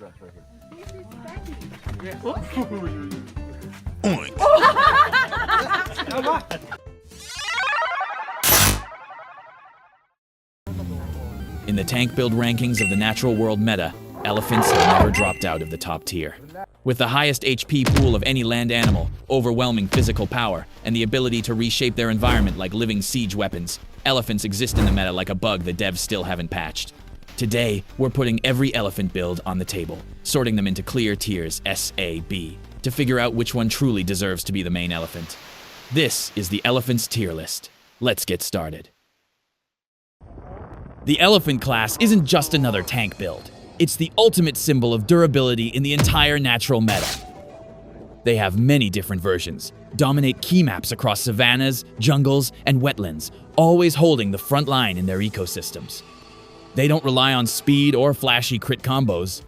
In the tank build rankings of the natural world meta, elephants have never dropped out of the top tier. With the highest HP pool of any land animal, overwhelming physical power, and the ability to reshape their environment like living siege weapons, elephants exist in the meta like a bug the devs still haven't patched. Today, we're putting every elephant build on the table, sorting them into clear tiers S, A, B, to figure out which one truly deserves to be the main elephant. This is the elephant's tier list. Let's get started. The elephant class isn't just another tank build. It's the ultimate symbol of durability in the entire natural meta. They have many different versions, dominate key maps across savannas, jungles, and wetlands, always holding the front line in their ecosystems. They don't rely on speed or flashy crit combos.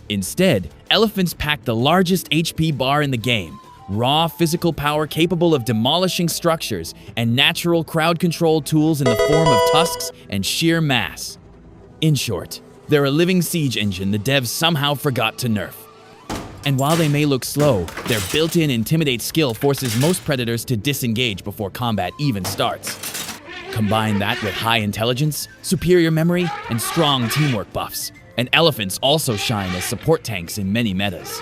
Instead, elephants pack the largest HP bar in the game, raw physical power capable of demolishing structures, and natural crowd control tools in the form of tusks and sheer mass. In short, they're a living siege engine the devs somehow forgot to nerf. And while they may look slow, their built-in intimidate skill forces most predators to disengage before combat even starts. Combine that with high intelligence, superior memory, and strong teamwork buffs, and elephants also shine as support tanks in many metas.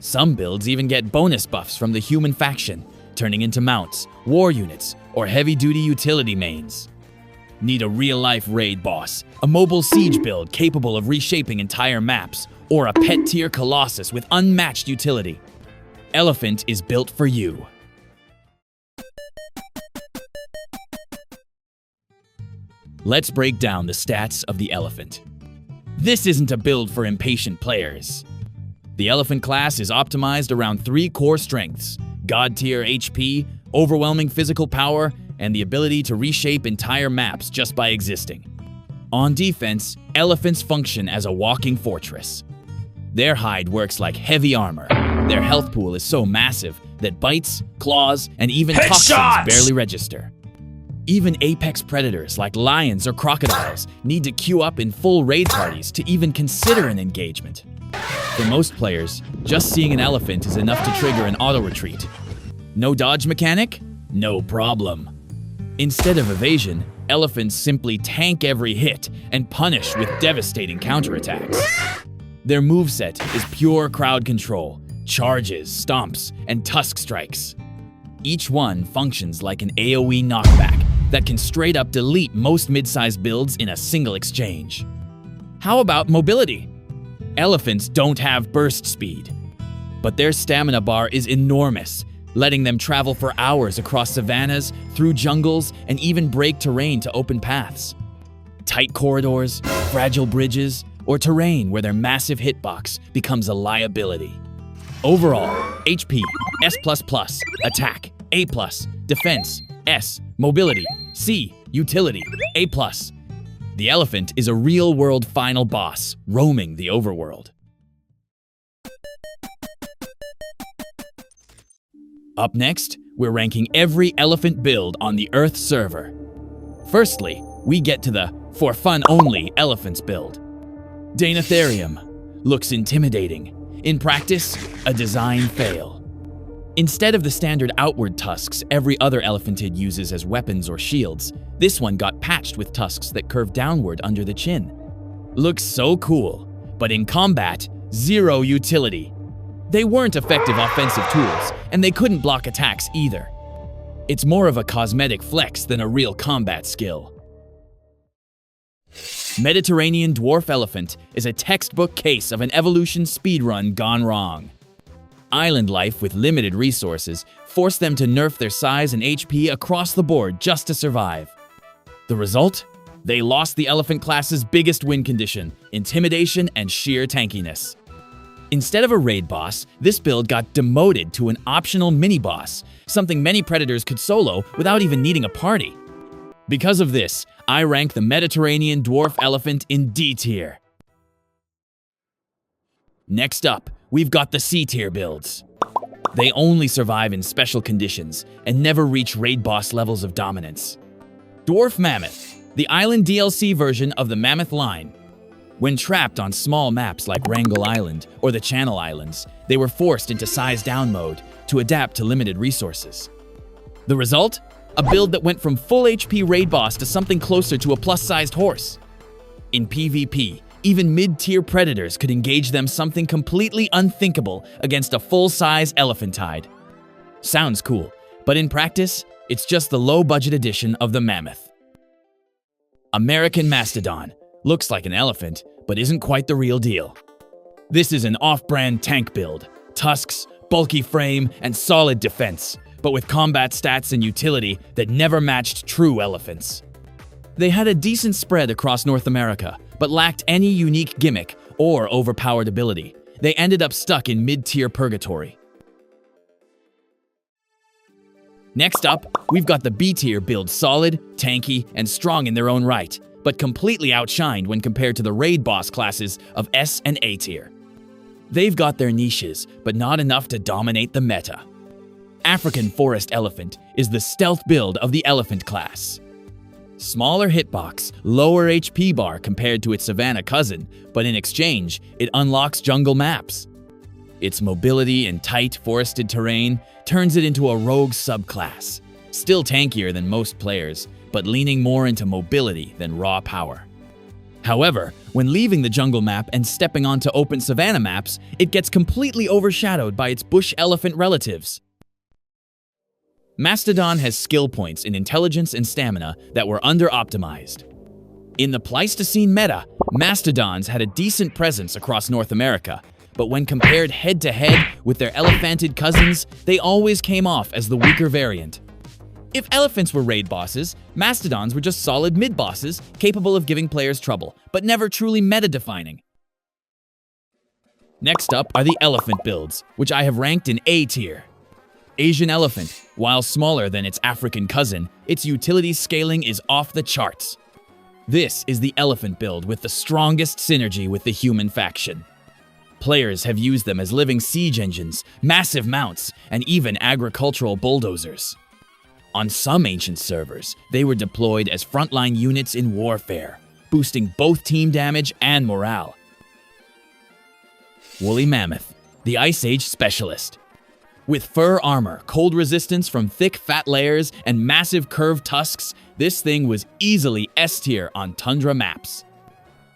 Some builds even get bonus buffs from the human faction, turning into mounts, war units, or heavy-duty utility mains. Need a real-life raid boss, a mobile siege build capable of reshaping entire maps, or a pet-tier colossus with unmatched utility? Elephant is built for you. Let's break down the stats of the elephant. This isn't a build for impatient players. The elephant class is optimized around 3 core strengths: god-tier HP, overwhelming physical power, and the ability to reshape entire maps just by existing. On defense, elephants function as a walking fortress. Their hide works like heavy armor. Their health pool is so massive that bites, claws, and even toxins barely register. Even apex predators like lions or crocodiles need to queue up in full raid parties to even consider an engagement. For most players, just seeing an elephant is enough to trigger an auto-retreat. No dodge mechanic? No problem. Instead of evasion, elephants simply tank every hit and punish with devastating counterattacks. Their moveset is pure crowd control, charges, stomps, and tusk strikes. Each one functions like an AoE knockback that can straight up delete most mid-sized builds in a single exchange. How about mobility? Elephants don't have burst speed, but their stamina bar is enormous, letting them travel for hours across savannas, through jungles, and even break terrain to open paths. Tight corridors, fragile bridges, or terrain where their massive hitbox becomes a liability. Overall, HP, S++, attack, A+, defense, S, mobility, C, utility, A+. The elephant is a real-world final boss, roaming the overworld. Up next, we're ranking every elephant build on the Earth server. Firstly, we get to the for fun only elephants build. Deinotherium looks intimidating. In practice, a design fail. Instead of the standard outward tusks every other elephantid uses as weapons or shields, this one got patched with tusks that curve downward under the chin. Looks so cool, but in combat, zero utility. They weren't effective offensive tools, and they couldn't block attacks either. It's more of a cosmetic flex than a real combat skill. Mediterranean dwarf elephant is a textbook case of an evolution speedrun gone wrong. Island life with limited resources forced them to nerf their size and HP across the board just to survive. The result? They lost the elephant class's biggest win condition, intimidation and sheer tankiness. Instead of a raid boss, this build got demoted to an optional mini-boss, something many predators could solo without even needing a party. Because of this, I rank the Mediterranean dwarf elephant in D tier. Next up, we've got the C tier builds. They only survive in special conditions and never reach raid boss levels of dominance. Dwarf Mammoth, the island DLC version of the Mammoth line. When trapped on small maps like Wrangel Island or the Channel Islands, they were forced into size-down mode to adapt to limited resources. The result? A build that went from full HP raid boss to something closer to a plus-sized horse. In PvP, even mid-tier predators could engage them, something completely unthinkable against a full-size elephantide. Sounds cool, but in practice, it's just the low-budget edition of the mammoth. American Mastodon. Looks like an elephant, but isn't quite the real deal. This is an off-brand tank build. Tusks, bulky frame, and solid defense, but with combat stats and utility that never matched true elephants. They had a decent spread across North America, but lacked any unique gimmick or overpowered ability. They ended up stuck in mid-tier purgatory. Next up, we've got the B-tier build, solid, tanky, and strong in their own right, but completely outshined when compared to the raid boss classes of S and A tier. They've got their niches, but not enough to dominate the meta. African Forest Elephant is the stealth build of the elephant class. Smaller hitbox, lower HP bar compared to its savanna cousin, but in exchange, it unlocks jungle maps. Its mobility in tight, forested terrain turns it into a rogue subclass, still tankier than most players, but leaning more into mobility than raw power. However, when leaving the jungle map and stepping onto open savanna maps, it gets completely overshadowed by its bush elephant relatives. Mastodon has skill points in intelligence and stamina that were under-optimized. In the Pleistocene meta, Mastodons had a decent presence across North America, but when compared head-to-head with their elephantid cousins, they always came off as the weaker variant. If elephants were raid bosses, Mastodons were just solid mid-bosses capable of giving players trouble, but never truly meta-defining. Next up are the elephant builds, which I have ranked in A tier. Asian elephant. While smaller than its African cousin, its utility scaling is off the charts. This is the elephant build with the strongest synergy with the human faction. Players have used them as living siege engines, massive mounts, and even agricultural bulldozers. On some ancient servers, they were deployed as frontline units in warfare, boosting both team damage and morale. Woolly Mammoth, the Ice Age specialist. With fur armor, cold resistance from thick fat layers, and massive curved tusks, this thing was easily S tier on tundra maps.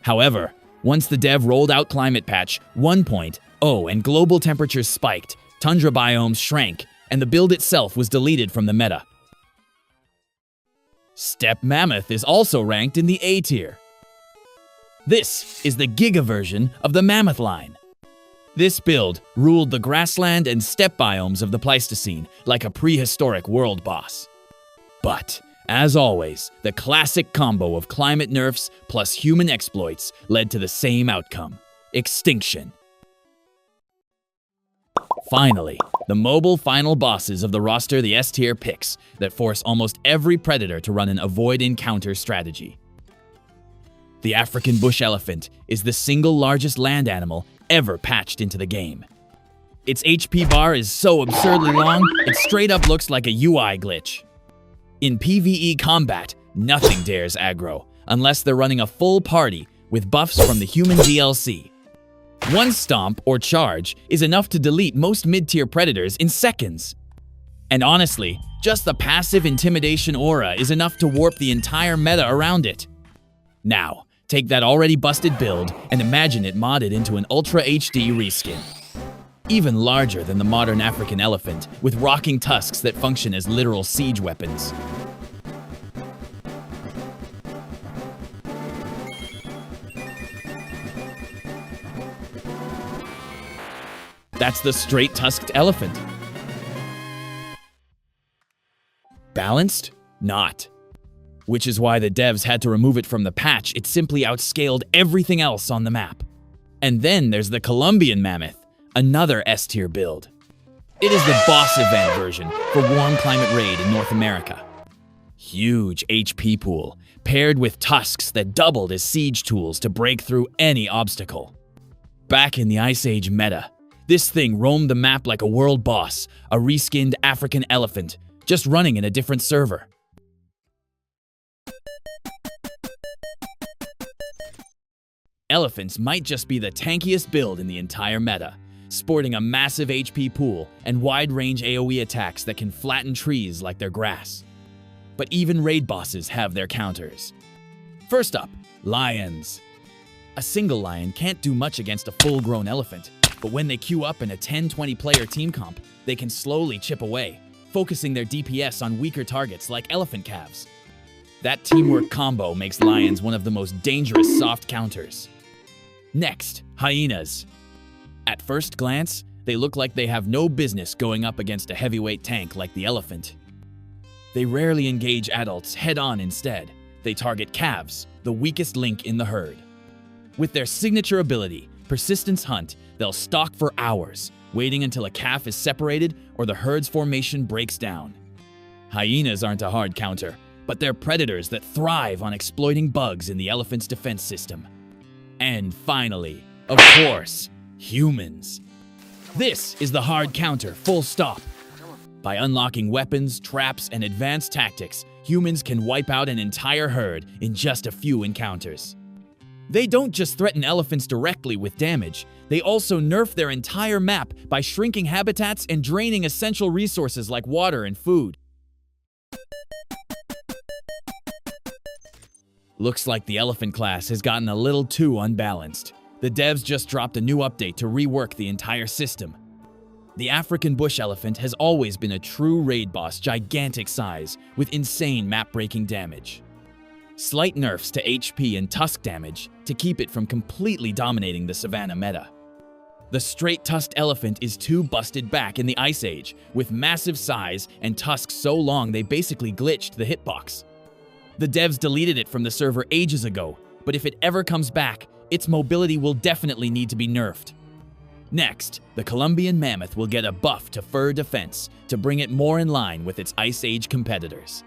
However, once the dev rolled out Climate Patch 1.0 and global temperatures spiked, tundra biomes shrank, and the build itself was deleted from the meta. Steppe Mammoth is also ranked in the A tier. This is the Giga version of the Mammoth line. This build ruled the grassland and steppe biomes of the Pleistocene like a prehistoric world boss. But, as always, the classic combo of climate nerfs plus human exploits led to the same outcome: extinction. Finally, the mobile final bosses of the roster, the S-tier picks that force almost every predator to run an avoid encounter strategy. The African bush elephant is the single largest land animal ever patched into the game. Its HP bar is so absurdly long, it straight up looks like a UI glitch. In PvE combat, nothing dares aggro, unless they're running a full party with buffs from the human DLC. One stomp or charge is enough to delete most mid-tier predators in seconds. And honestly, just the passive intimidation aura is enough to warp the entire meta around it. Now, take that already busted build and imagine it modded into an Ultra HD reskin. Even larger than the modern African elephant, with rocking tusks that function as literal siege weapons. That's the straight-tusked elephant. Balanced? Not. Which is why the devs had to remove it from the patch. It simply outscaled everything else on the map. And then there's the Colombian Mammoth, another S-tier build. It is the boss event version for Warm Climate Raid in North America. Huge HP pool, paired with tusks that doubled as siege tools to break through any obstacle. Back in the Ice Age meta, this thing roamed the map like a world boss, a reskinned African elephant, just running in a different server. Elephants might just be the tankiest build in the entire meta, sporting a massive HP pool and wide-range AoE attacks that can flatten trees like they're grass. But even raid bosses have their counters. First up, lions. A single lion can't do much against a full-grown elephant, but when they queue up in a 10-20 player team comp, they can slowly chip away, focusing their DPS on weaker targets like elephant calves. That teamwork combo makes lions one of the most dangerous soft counters. Next, hyenas. At first glance, they look like they have no business going up against a heavyweight tank like the elephant. They rarely engage adults head-on instead. They target calves, the weakest link in the herd. With their signature ability, Persistence Hunt, they'll stalk for hours, waiting until a calf is separated or the herd's formation breaks down. Hyenas aren't a hard counter, but they're predators that thrive on exploiting bugs in the elephant's defense system. And finally, of course, humans. This is the hard counter, full stop. By unlocking weapons, traps, and advanced tactics, humans can wipe out an entire herd in just a few encounters. They don't just threaten elephants directly with damage, they also nerf their entire map by shrinking habitats and draining essential resources like water and food. Looks like the elephant class has gotten a little too unbalanced. The devs just dropped a new update to rework the entire system. The African bush elephant has always been a true raid boss, gigantic size, with insane map-breaking damage. Slight nerfs to HP and tusk damage to keep it from completely dominating the savanna meta. The straight-tusked elephant is too busted back in the Ice Age, with massive size and tusks so long they basically glitched the hitbox. The devs deleted it from the server ages ago, but if it ever comes back, its mobility will definitely need to be nerfed. Next, the Colombian mammoth will get a buff to fur defense to bring it more in line with its Ice Age competitors.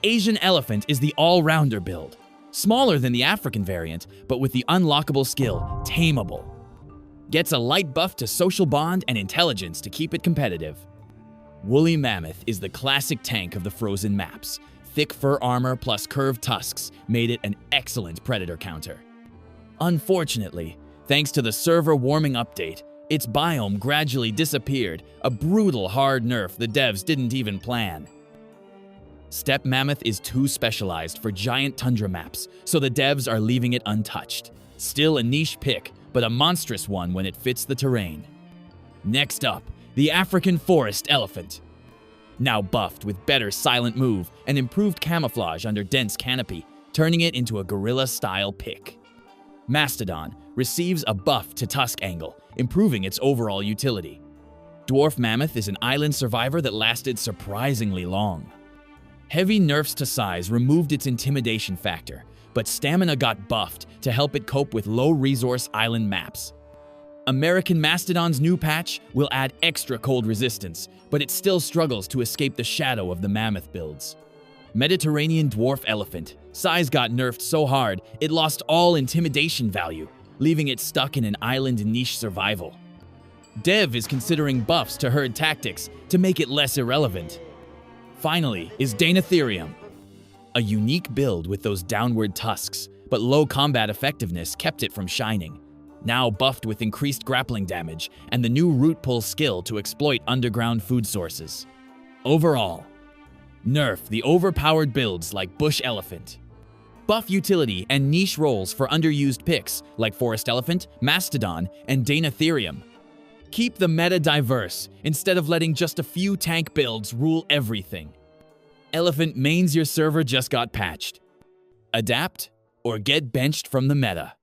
Asian elephant is the all-rounder build, smaller than the African variant, but with the unlockable skill, Tameable. Gets a light buff to social bond and intelligence to keep it competitive. Woolly mammoth is the classic tank of the frozen maps. Thick fur armor plus curved tusks made it an excellent predator counter. Unfortunately, thanks to the server warming update, its biome gradually disappeared, a brutal hard nerf the devs didn't even plan. Steppe mammoth is too specialized for giant tundra maps, so the devs are leaving it untouched. Still a niche pick, but a monstrous one when it fits the terrain. Next up, the African forest elephant. Now buffed with better silent move and improved camouflage under dense canopy, turning it into a gorilla-style pick. Mastodon receives a buff to tusk angle, improving its overall utility. Dwarf mammoth is an island survivor that lasted surprisingly long. Heavy nerfs to size removed its intimidation factor, but stamina got buffed to help it cope with low-resource island maps. American Mastodon's new patch will add extra cold resistance, but it still struggles to escape the shadow of the mammoth builds. Mediterranean dwarf elephant. Size got nerfed so hard, it lost all intimidation value, leaving it stuck in an island niche survival. Dev is considering buffs to herd tactics to make it less irrelevant. Finally is Deinotherium. A unique build with those downward tusks, but low combat effectiveness kept it from shining. Now buffed with increased grappling damage and the new root pull skill to exploit underground food sources. Overall, nerf the overpowered builds like bush elephant. Buff utility and niche roles for underused picks like forest elephant, mastodon, and Deinotherium. Keep the meta diverse instead of letting just a few tank builds rule everything. Elephant mains your server just got patched. Adapt or get benched from the meta.